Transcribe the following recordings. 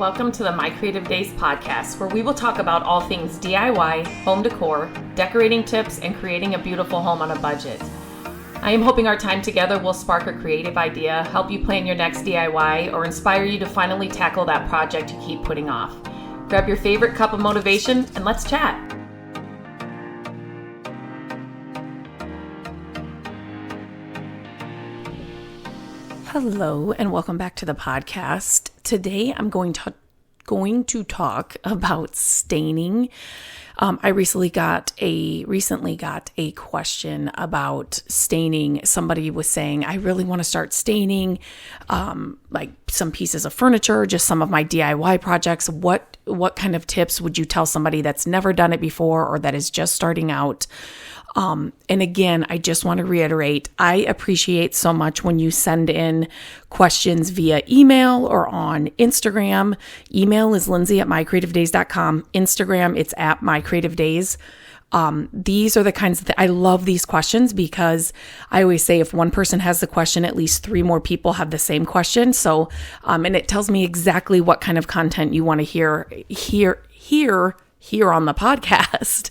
Welcome to the My Creative Days podcast, where we will talk about all things DIY, home decor, decorating tips, and creating a beautiful home on a budget. I am hoping our time together will spark a creative idea, help you plan your next DIY, or inspire you to finally tackle that project you keep putting off. Grab your favorite cup of motivation and let's chat. Hello and welcome back to the podcast. Today I'm going to talk about staining. I recently got a question about staining. Somebody was saying, I really want to start staining like some pieces of furniture, just some of my DIY projects. What kind of tips would you tell somebody that's never done it before or that is just starting out? And again, I just want to reiterate, I appreciate so much when you send in questions via email or on Instagram. Email is lindsay@mycreativedays.com. Instagram, it's @mycreativedays. These are the kinds of I love these questions because I always say if one person has the question, at least 3 more people have the same question. So, and it tells me exactly what kind of content you want to hear on the podcast.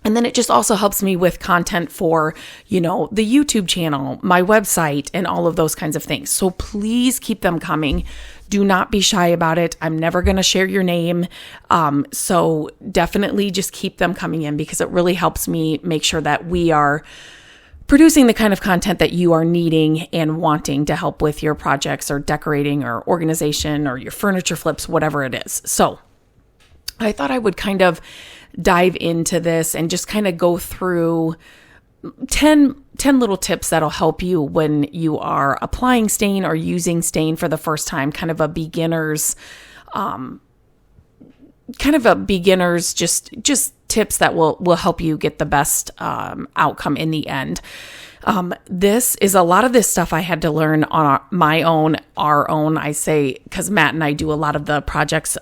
And then it just also helps me with content for, the YouTube channel, my website, and all of those kinds of things. So please keep them coming. Do not be shy about it. I'm never going to share your name. So definitely just keep them coming in because it really helps me make sure that we are producing the kind of content that you are needing and wanting to help with your projects or decorating or organization or your furniture flips, whatever it is. So I thought I would kind of dive into this and just kind of go through 10 little tips that'll help you when you are applying stain or using stain for the first time, kind of a beginner's just tips that will help you get the best outcome in the end. This is a lot of this stuff I had to learn on our own, I say, because Matt and I do a lot of the projects,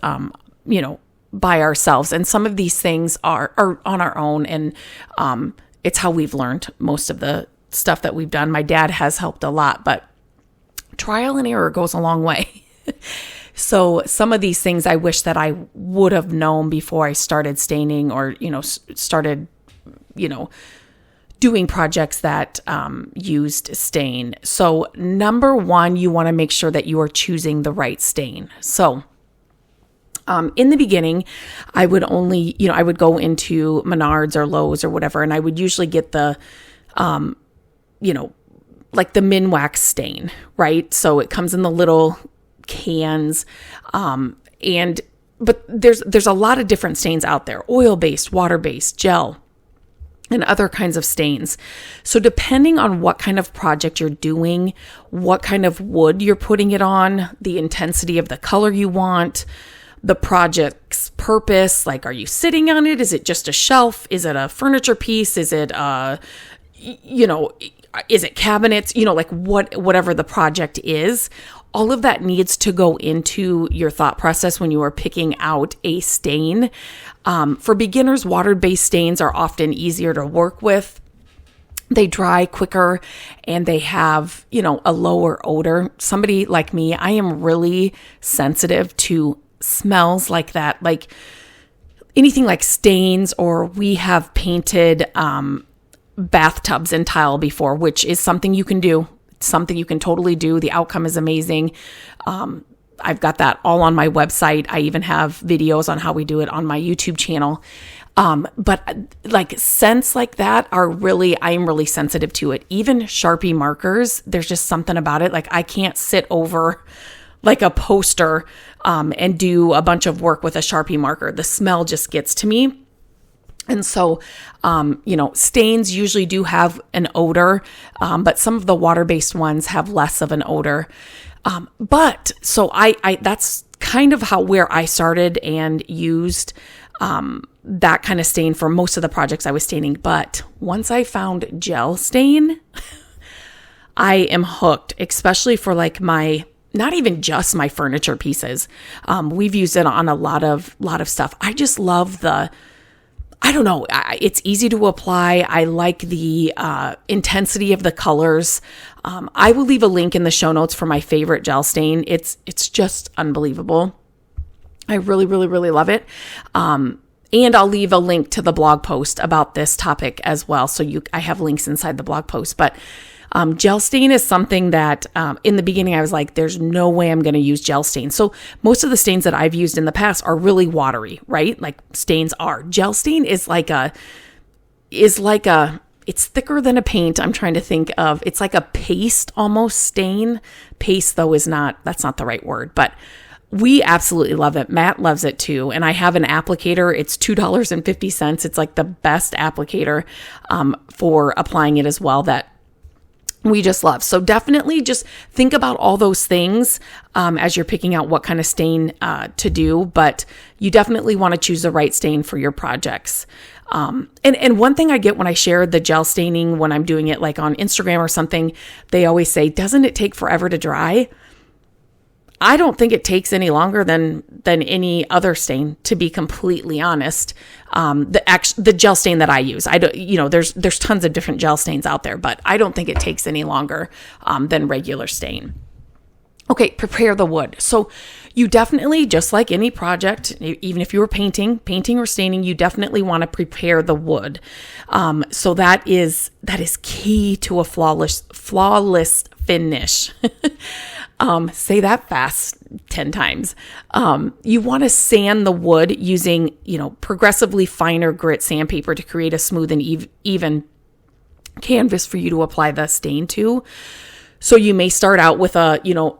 by ourselves. And some of these things are on our own. And it's how we've learned most of the stuff that we've done. My dad has helped a lot, but trial and error goes a long way. So some of these things I wish that I would have known before I started staining or, started, doing projects that used stain. So number 1, you want to make sure that you are choosing the right stain. So in the beginning, I would only, I would go into Menards or Lowe's or whatever, and I would usually get the, like the Minwax stain, right? So it comes in the little cans, but there's a lot of different stains out there: oil-based, water-based, gel, and other kinds of stains. So depending on what kind of project you're doing, what kind of wood you're putting it on, the intensity of the color you want, the project's purpose, like, are you sitting on it? Is it just a shelf? Is it a furniture piece? Is it, is it cabinets? Whatever the project is, all of that needs to go into your thought process when you are picking out a stain. For beginners, water-based stains are often easier to work with. They dry quicker and they have, a lower odor. Somebody like me, I am really sensitive to smells like that, like anything like stains, or we have painted bathtubs in tile before, which is something you can do. It's something you can totally do. The outcome is amazing. I've got that all on my website. I even have videos on how we do it on my YouTube channel. But like scents like that I am really sensitive to it. Even Sharpie markers, there's just something about it. Like I can't sit over like a poster and do a bunch of work with a Sharpie marker. The smell just gets to me. And so, stains usually do have an odor, but some of the water-based ones have less of an odor. But so I that's kind of where I started and used that kind of stain for most of the projects I was staining. But once I found gel stain, I am hooked, especially for like not even just my furniture pieces. We've used it on a lot of stuff. I just love it's easy to apply. I like the intensity of the colors. I will leave a link in the show notes for my favorite gel stain. It's just unbelievable. I really, really, really love it. And I'll leave a link to the blog post about this topic as well. So I have links inside the blog post. But gel stain is something that in the beginning I was like, there's no way I'm going to use gel stain. So most of the stains that I've used in the past are really watery, right? Like stains are. Gel stain is it's thicker than a paint. I'm trying to think of, it's like a paste almost stain. Paste though that's not the right word, but we absolutely love it. Matt loves it too. And I have an applicator. It's $2.50. It's like the best applicator for applying it as well that we just love. So definitely just think about all those things as you're picking out what kind of stain to do. But you definitely want to choose the right stain for your projects. And one thing I get when I share the gel staining, when I'm doing it like on Instagram or something, they always say, doesn't it take forever to dry? I don't think it takes any longer than any other stain, to be completely honest. The gel stain that I use, there's tons of different gel stains out there, but I don't think it takes any longer than regular stain. Okay, prepare the wood. So you definitely, just like any project, even if you were painting or staining, you definitely want to prepare the wood. So that is key to a flawless finish. Say that fast 10 times. You want to sand the wood using, progressively finer grit sandpaper to create a smooth and even canvas for you to apply the stain to. So you may start out with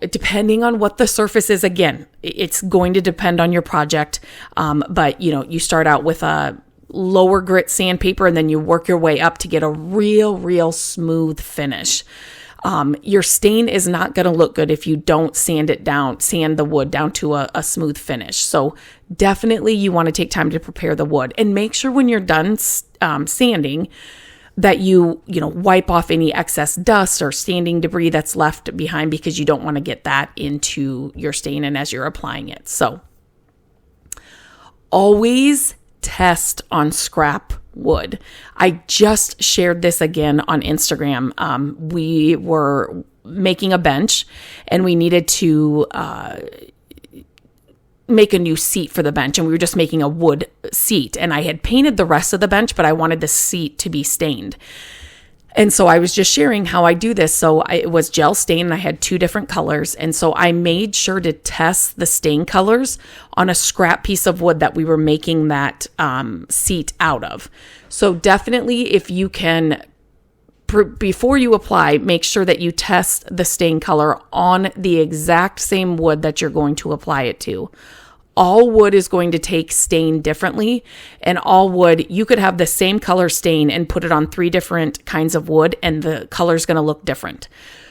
depending on what the surface is, again, it's going to depend on your project. But you start out with a lower grit sandpaper and then you work your way up to get a real smooth finish. Your stain is not going to look good if you don't sand the wood down to a smooth finish. So definitely you want to take time to prepare the wood and make sure when you're done sanding that you wipe off any excess dust or standing debris that's left behind, because you don't want to get that into your stain and as you're applying it. So always test on scrap wood. I just shared this again on Instagram. We were making a bench and we needed to make a new seat for the bench, and we were just making a wood seat, and I had painted the rest of the bench, but I wanted the seat to be stained. And so I was just sharing how I do this. So it was gel stain and I had 2 different colors. And so I made sure to test the stain colors on a scrap piece of wood that we were making that seat out of. So definitely, if you can, before you apply, make sure that you test the stain color on the exact same wood that you're going to apply it to. All wood is going to take stain differently, and all wood, you could have the same color stain and put it on 3 different kinds of wood and the color is going to look different.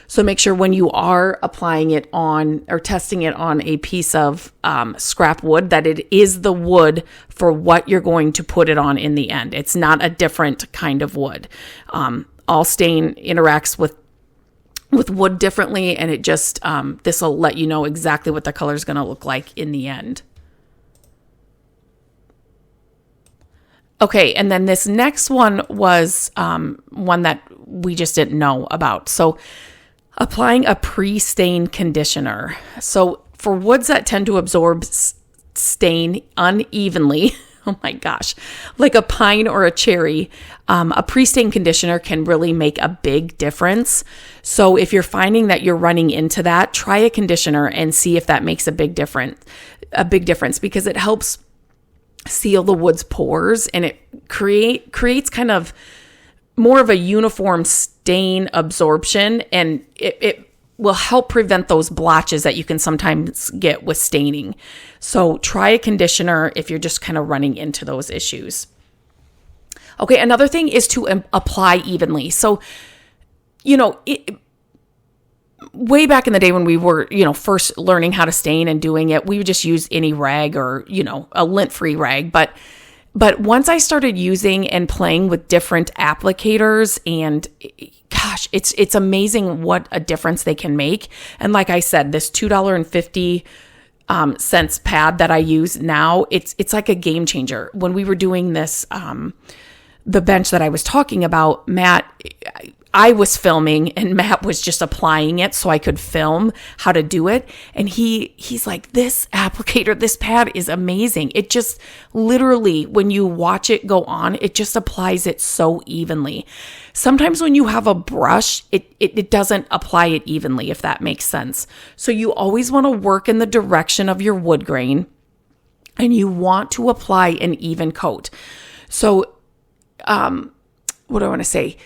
So make sure when you are applying it on or testing it on a piece of scrap wood that it is the wood for what you're going to put it on in the end. It's not a different kind of wood. All stain interacts with wood differently, and it just, this will let you know exactly what the color is going to look like in the end. Okay, and then this next one was one that we just didn't know about. So applying a pre-stain conditioner. So for woods that tend to absorb stain unevenly, oh my gosh, like a pine or a cherry, a pre-stain conditioner can really make a big difference. So if you're finding that you're running into that, try a conditioner and see if that makes a big difference, because it helps seal the wood's pores, and it creates kind of more of a uniform stain absorption, and it will help prevent those blotches that you can sometimes get with staining. So try a conditioner if you're just kind of running into those issues. Okay, another thing is to apply evenly. So, way back in the day when we were, first learning how to stain and doing it, we would just use any rag or, a lint-free rag. But once I started using and playing with different applicators, and gosh, it's amazing what a difference they can make. And like I said, this $2.50 cents pad that I use now, it's like a game changer. When we were doing this, the bench that I was talking about, Matt, I was filming and Matt was just applying it so I could film how to do it. And he's like, this applicator, this pad is amazing. It just literally, when you watch it go on, it just applies it so evenly. Sometimes when you have a brush, it doesn't apply it evenly, if that makes sense. So you always want to work in the direction of your wood grain and you want to apply an even coat. So, what do I want to say?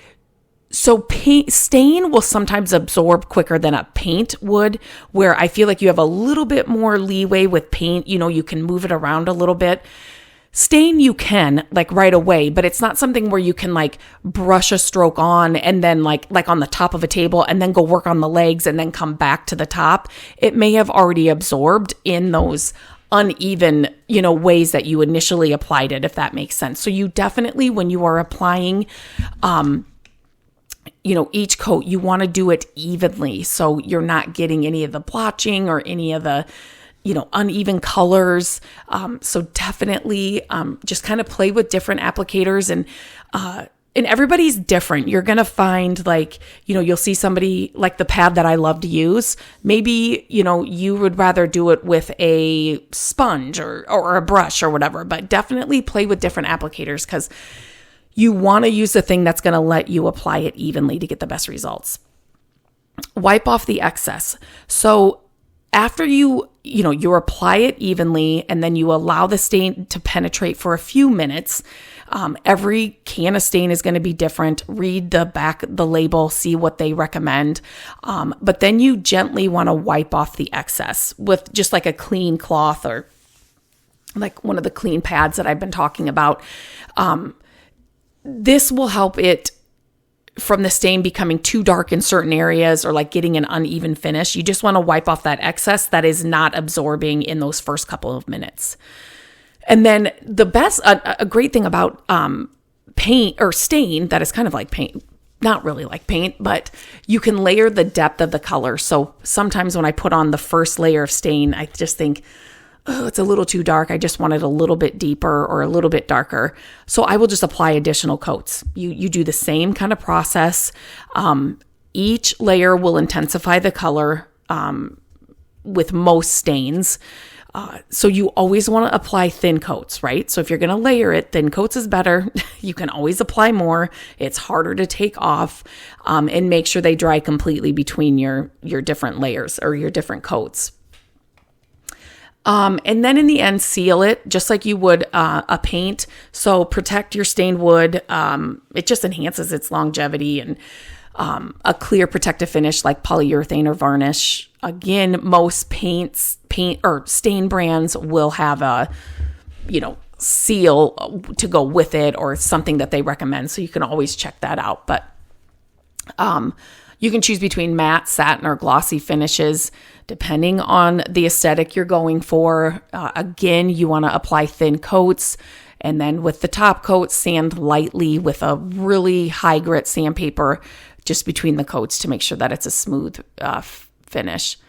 So stain will sometimes absorb quicker than a paint would, where I feel like you have a little bit more leeway with paint. You can move it around a little bit. Stain you can like right away, but it's not something where you can like brush a stroke on and then like on the top of a table and then go work on the legs and then come back to the top. It may have already absorbed in those uneven, ways that you initially applied it, if that makes sense. So you definitely, when you are applying, each coat, you want to do it evenly. So you're not getting any of the blotching or any of the, uneven colors. So definitely, just kind of play with different applicators and everybody's different. You're going to find you'll see somebody like the pad that I love to use. Maybe, you would rather do it with a sponge or a brush or whatever, but definitely play with different applicators because you want to use the thing that's going to let you apply it evenly to get the best results. Wipe off the excess. So after you apply it evenly and then you allow the stain to penetrate for a few minutes, every can of stain is going to be different. Read the label, see what they recommend. But then you gently want to wipe off the excess with just like a clean cloth or like one of the clean pads that I've been talking about. This will help it from the stain becoming too dark in certain areas or like getting an uneven finish. You just want to wipe off that excess that is not absorbing in those first couple of minutes. And then a great thing about paint or stain that is kind of like paint, not really like paint, but you can layer the depth of the color. So sometimes when I put on the first layer of stain, I just think, oh, it's a little too dark. I just want it a little bit deeper or a little bit darker. So I will just apply additional coats. You do the same kind of process. Each layer will intensify the color with most stains. So you always want to apply thin coats, right? So if you're going to layer it, thin coats is better. You can always apply more. It's harder to take off, and make sure they dry completely between your different layers or your different coats. And then in the end, seal it just like you would a paint. So protect your stained wood. It just enhances its longevity, and a clear protective finish like polyurethane or varnish. Again, most paint or stain brands will have a, seal to go with it or something that they recommend. So you can always check that out. But you can choose between matte, satin, or glossy finishes, depending on the aesthetic you're going for. Again, you want to apply thin coats. And then with the top coat, sand lightly with a really high grit sandpaper just between the coats to make sure that it's a smooth finish.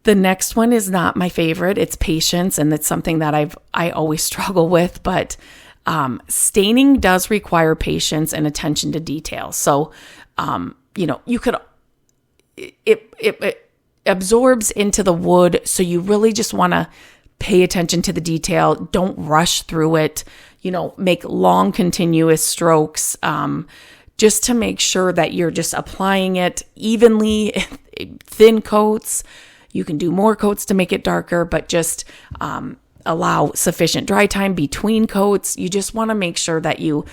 The next one is not my favorite. It's patience, and it's something that I always struggle with. But staining does require patience and attention to detail. So, you could it absorbs into the wood. So you really just want to pay attention to the detail. Don't rush through it. Make long continuous strokes. Just to make sure that you're just applying it evenly, thin coats. You can do more coats to make it darker, but just allow sufficient dry time between coats. You just want to make sure that you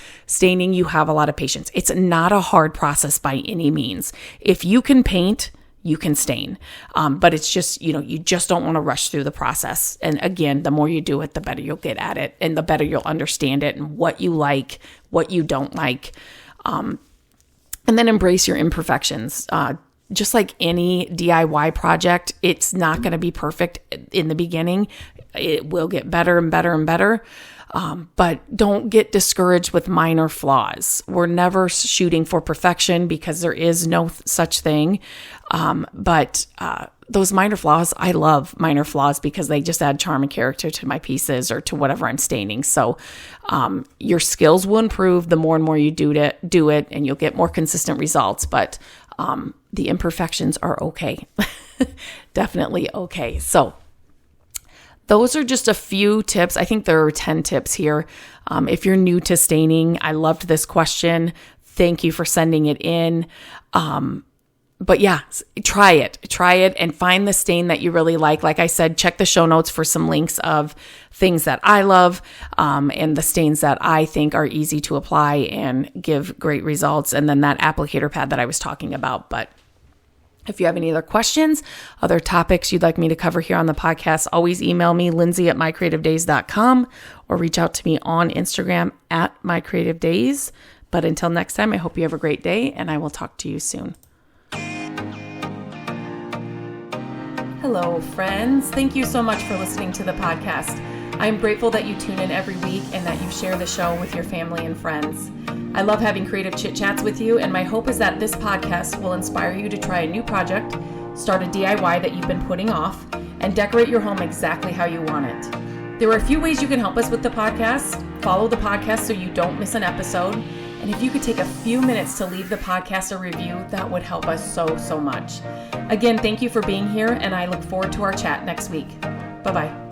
have a lot of patience. It's not a hard process by any means. If you can paint, you can stain. But it's just, you just don't want to rush through the process. And again, the more you do it, the better you'll get at it and the better you'll understand it and what you like, what you don't like. And then embrace your imperfections. Just like any DIY project, it's not going to be perfect in the beginning. It will get better and better and better. But don't get discouraged with minor flaws. We're never shooting for perfection because there is no such thing. But those minor flaws, I love minor flaws because they just add charm and character to my pieces or to whatever I'm staining. So your skills will improve the more and more you do it, and you'll get more consistent results. But the imperfections are okay. Definitely okay. So those are just a few tips. I think there are 10 tips here. If you're new to staining, I loved this question. Thank you for sending it in. But yeah, try it and find the stain that you really like. Like I said, check the show notes for some links of things that I love, and the stains that I think are easy to apply and give great results. And then that applicator pad that I was talking about. But if you have any other questions, other topics you'd like me to cover here on the podcast, always email me, lindsay@mycreativedays.com, or reach out to me on Instagram @mycreativedays. But until next time, I hope you have a great day, and I will talk to you soon. Hello, friends. Thank you so much for listening to the podcast. I'm grateful that you tune in every week and that you share the show with your family and friends. I love having creative chit chats with you, and my hope is that this podcast will inspire you to try a new project, start a DIY that you've been putting off, and decorate your home exactly how you want it. There are a few ways you can help us with the podcast. Follow the podcast so you don't miss an episode. And if you could take a few minutes to leave the podcast a review, that would help us so much. Again, thank you for being here, and I look forward to our chat next week. Bye-bye.